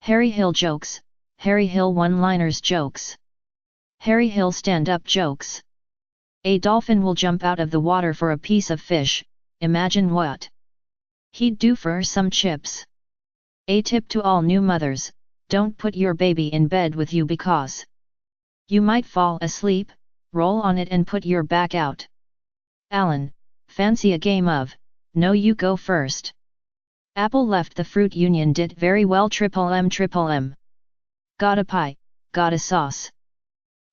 Harry Hill jokes, Harry Hill one-liners jokes. Harry Hill stand-up jokes. A dolphin will jump out of the water for a piece of fish, imagine what he'd do for some chips. A tip to all new mothers, don't put your baby in bed with you because you might fall asleep, roll on it and put your back out. Alan, fancy a game of, no you go first. Apple left the fruit union did very well M. Got a pie, got a sauce.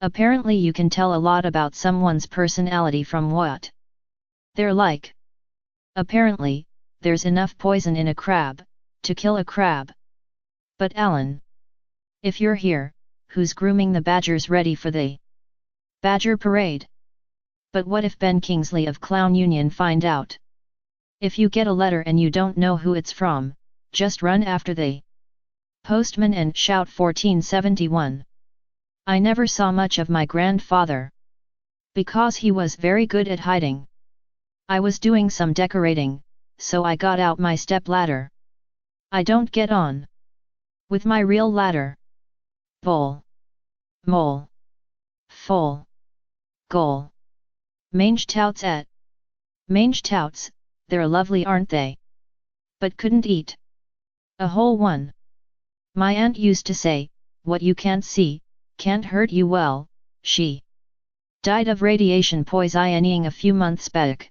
Apparently you can tell a lot about someone's personality from what they're like. Apparently, there's enough poison in a crab to kill a crab. But Alan, if you're here, who's grooming the badgers ready for the badger parade? But what if Ben Kingsley of Clown Union find out? If you get a letter and you don't know who it's from, just run after the postman and shout 1471. I never saw much of my grandfather, because he was very good at hiding. I was doing some decorating, so I got out my step ladder. I don't get on with my real ladder. Bowl. Mole. Foal. Goal. Mange touts at. Mange touts, they're lovely aren't they? But couldn't eat a whole one. My aunt used to say, what you can't see, can't hurt you well, she died of radiation poisoning a few months back.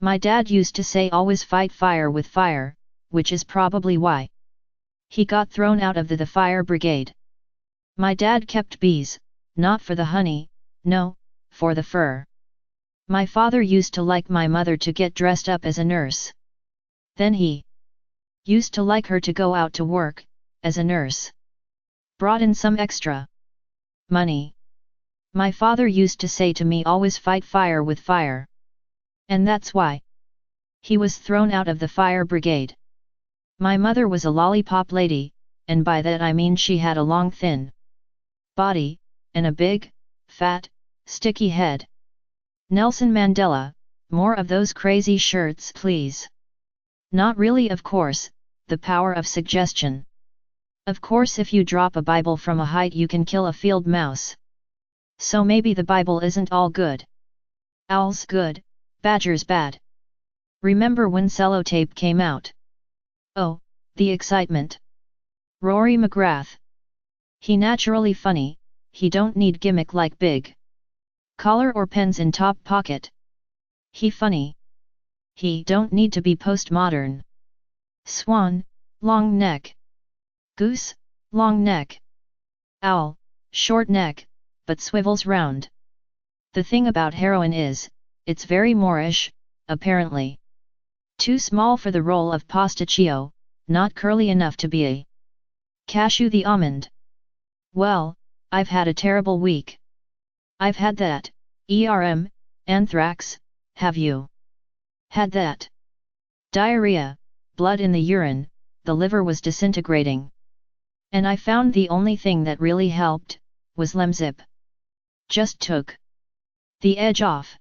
My dad used to say always fight fire with fire, which is probably why he got thrown out of the fire brigade. My dad kept bees, not for the honey, no, for the fur. My father used to like my mother to get dressed up as a nurse. Then he used to like her to go out to work, as a nurse. Brought in some extra money. My father used to say to me always fight fire with fire. And that's why he was thrown out of the fire brigade. My mother was a lollipop lady, and by that I mean she had a long thin body, and a big, fat, sticky head. Nelson Mandela, more of those crazy shirts please. Not really of course, the power of suggestion. Of course if you drop a Bible from a height you can kill a field mouse. So maybe the Bible isn't all good. Owls good, badgers bad. Remember when Sellotape came out? Oh, the excitement. Rory McGrath. He naturally funny, he don't need gimmick like big collar or pens in top pocket. He funny. He don't need to be postmodern. Swan, long neck. Goose, long neck. Owl, short neck, but swivels round. The thing about heroin is, it's very Moorish, apparently. Too small for the role of pistachio, not curly enough to be a cashew the almond. Well, I've had a terrible week. I've had that, anthrax, have you had that? Diarrhea, blood in the urine, the liver was disintegrating. And I found the only thing that really helped, was Lemsip. Just took the edge off.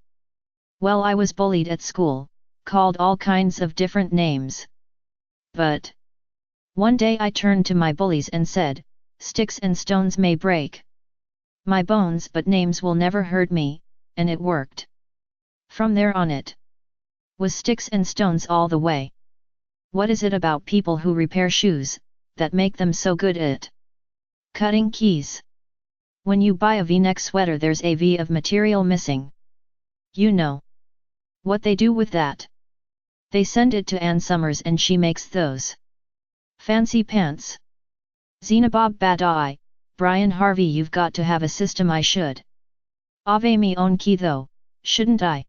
Well, I was bullied at school, called all kinds of different names. But one day I turned to my bullies and said, sticks and stones may break my bones but names will never hurt me, and it worked. From there on it was sticks and stones all the way. What is it about people who repair shoes, that make them so good at cutting keys? When you buy a V-neck sweater there's a V of material missing. You know what they do with that? They send it to Ann Summers and she makes those fancy pants. Zinabob Badai, Brian Harvey, you've got to have a system. I should. Ave me own key though, shouldn't I?